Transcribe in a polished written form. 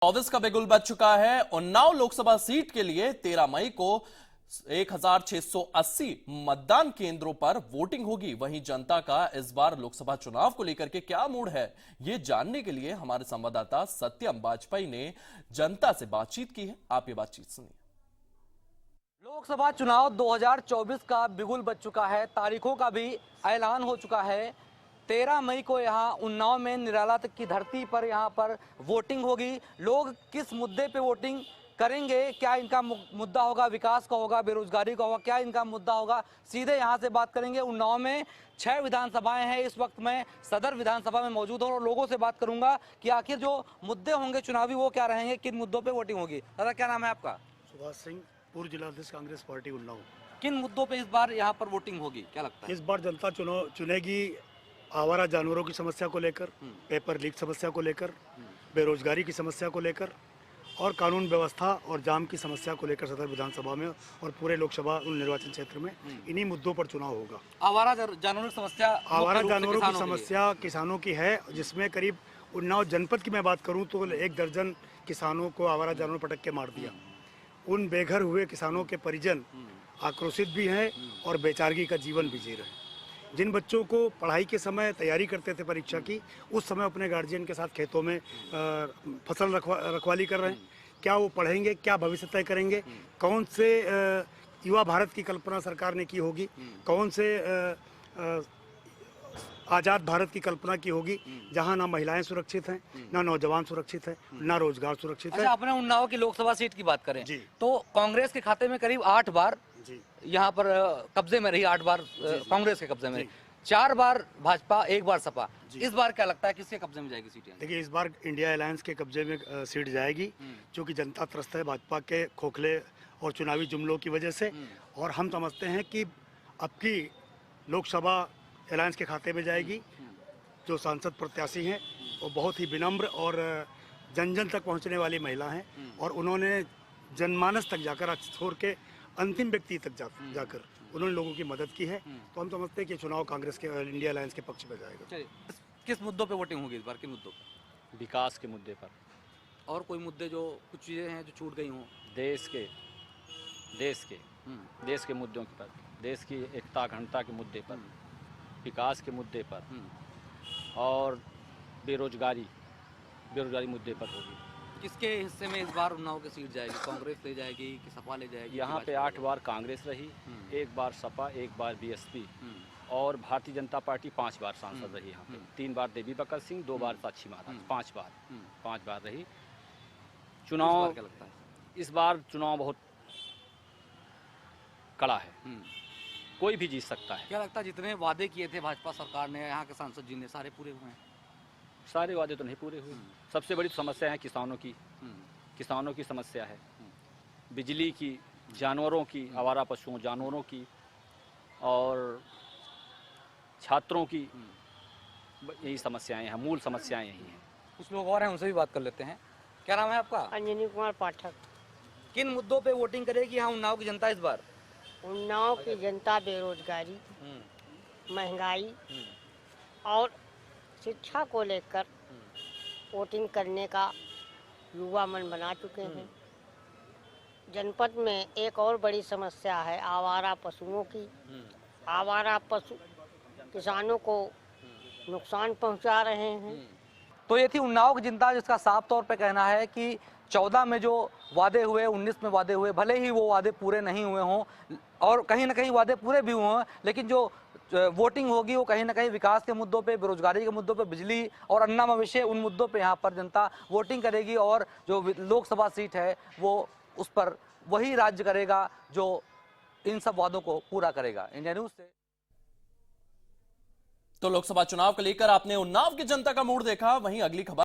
24 का बिगुल बज चुका है। उन्नाव लोकसभा सीट के लिए 13 मई को 1680 मतदान केंद्रों पर वोटिंग होगी। वहीं जनता का इस बार लोकसभा चुनाव को लेकर के क्या मूड है, ये जानने के लिए हमारे संवाददाता सत्यम बाजपेयी ने जनता से बातचीत की है। आप ये बातचीत सुनिए। लोकसभा चुनाव 2024 का बिगुल बज चुका है। तारीखों का भी ऐलान हो चुका है। 13 मई को यहाँ उन्नाव में निराला तक की धरती पर यहाँ पर वोटिंग होगी। लोग किस मुद्दे पे वोटिंग करेंगे, क्या इनका मुद्दा होगा विकास का, होगा बेरोजगारी का, होगा क्या इनका मुद्दा होगा, सीधे यहाँ से बात करेंगे। उन्नाव में 6 विधानसभाएं हैं। इस वक्त मैं सदर विधानसभा में मौजूद हूँ और लोगों से बात करूंगा कि आखिर जो मुद्दे होंगे चुनावी वो क्या रहेंगे, किन मुद्दों पर वोटिंग होगी। दादा क्या नाम है आपका? सुभाष सिंह, पूर्व जिलाध्यक्ष कांग्रेस पार्टी उन्नाव। किन मुद्दों पे इस बार यहाँ पर वोटिंग होगी, क्या लगता है? इस बार जनता चुनेगी आवारा जानवरों की समस्या को लेकर, पेपर लीक समस्या को लेकर, बेरोजगारी की समस्या को लेकर और कानून व्यवस्था और जाम की समस्या को लेकर सदर विधानसभा में और पूरे लोकसभा निर्वाचन क्षेत्र में इन्हीं मुद्दों पर चुनाव होगा। आवारा जानवरों की समस्या, आवारा जानवरों की समस्या किसानों की है, जिसमें करीब उन्नाव जनपद की मैं बात करूं तो 1 दर्जन किसानों को आवारा जानवर पटक के मार दिया। उन बेघर हुए किसानों के परिजन आक्रोशित भी हैं और बेचारगी का जीवन भी जी रहे हैं। जिन बच्चों को पढ़ाई के समय तैयारी करते थे परीक्षा की, उस समय अपने गार्जियन के साथ खेतों में फसल रखवाली कर रहे हैं, क्या वो पढ़ेंगे, क्या भविष्य तय करेंगे, कौन से युवा भारत की कल्पना सरकार ने की होगी, कौन से आज़ाद भारत की कल्पना की होगी जहां ना महिलाएं सुरक्षित हैं, ना नौजवान सुरक्षित है, ना रोजगार सुरक्षित है। अच्छा, अपने उन्नाव की लोकसभा सीट की बात करें तो कांग्रेस के खाते में करीब 8 बार यहाँ पर कब्जे में रही, 8 बार कांग्रेस के कब्जे में, 4 बार भाजपा, 1 बार सपा। इस बार क्या लगता है किसके कब्जे में जाएगी सीट? देखिए, इस बार इंडिया अलायंस के कब्जे में सीट जाएगी, क्योंकि जनता त्रस्त है भाजपा के खोखले और चुनावी जुमलों की वजह से। और हम समझते हैं कि अब की लोकसभा अलायंस के खाते में जाएगी। जो सांसद प्रत्याशी हैं वो बहुत ही विनम्र और जन जन तक पहुंचने वाली महिला हैं और उन्होंने जनमानस तक जाकर, छोड़ के अंतिम व्यक्ति तक जाकर उन्होंने लोगों की मदद की है। तो हम समझते हैं कि चुनाव कांग्रेस के इंडिया अलायंस के पक्ष में जाएगा। किस मुद्दों पे वोटिंग होगी इस बार? किन मुद्दों पर? विकास के मुद्दे पर। और कोई मुद्दे जो कुछ चीज़ें हैं जो छूट गई हों? देश के मुद्दों पर, देश की एकता अखंडता के मुद्दे पर, विकास के मुद्दे पर और बेरोजगारी मुद्दे पर होगी। किसके हिस्से में इस बार उन्नाव की सीट जाएगी? कांग्रेस ले जाएगी कि सपा ले जाएगी? यहाँ पे 8 बार कांग्रेस रही, 1 बार सपा, 1 बार बीएसपी और भारतीय जनता पार्टी 5 बार सांसद रही। यहाँ पे 3 बार देवी बकर सिंह, 2 बार साक्षी महाराज, 5 बार रही। चुनाव क्या लगता है? इस बार चुनाव बहुत कड़ा है, कोई भी जीत सकता है। क्या लगता है जितने वादे किए थे भाजपा सरकार ने, यहाँ के सांसद जी ने, सारे पूरे हुए हैं? सारे वादे तो नहीं पूरे हुए। सबसे बड़ी समस्या है किसानों की समस्या है, बिजली की, जानवरों की, आवारा पशुओं जानवरों की और छात्रों की। यही समस्याएं हैं, मूल समस्याएं यही हैं। कुछ लोग और हैं, उनसे भी बात कर लेते हैं। क्या नाम है आपका? अंजनी कुमार पाठक। किन मुद्दों पे वोटिंग करेगी यहाँ उन्नाव की जनता इस बार? उन्नाव की जनता बेरोजगारी, महंगाई और शिक्षा को लेकर वोटिंग करने का युवा मन बना चुके हैं। जनपद में एक और बड़ी समस्या है आवारा पशुओं की। आवारा पशु किसानों को नुकसान पहुंचा रहे हैं। तो ये थी उन्नाव की जनता, जिसका साफ तौर पे कहना है कि 14 में जो वादे हुए, 19 में वादे हुए, भले ही वो वादे पूरे नहीं हुए हों और कहीं ना कहीं वादे पूरे भी हुए हों, लेकिन जो वोटिंग होगी वो कहीं ना कहीं विकास के मुद्दों पे, बेरोजगारी के मुद्दों पे, बिजली और अन्ना मवेशी, उन मुद्दों पे यहाँ पर जनता वोटिंग करेगी और जो लोकसभा सीट है वो उस पर वही राज्य करेगा जो इन सब वादों को पूरा करेगा। इंडिया न्यूज़ से। तो लोकसभा चुनाव को लेकर आपने उन्नाव की जनता का मूड देखा। वहीं अगली खबर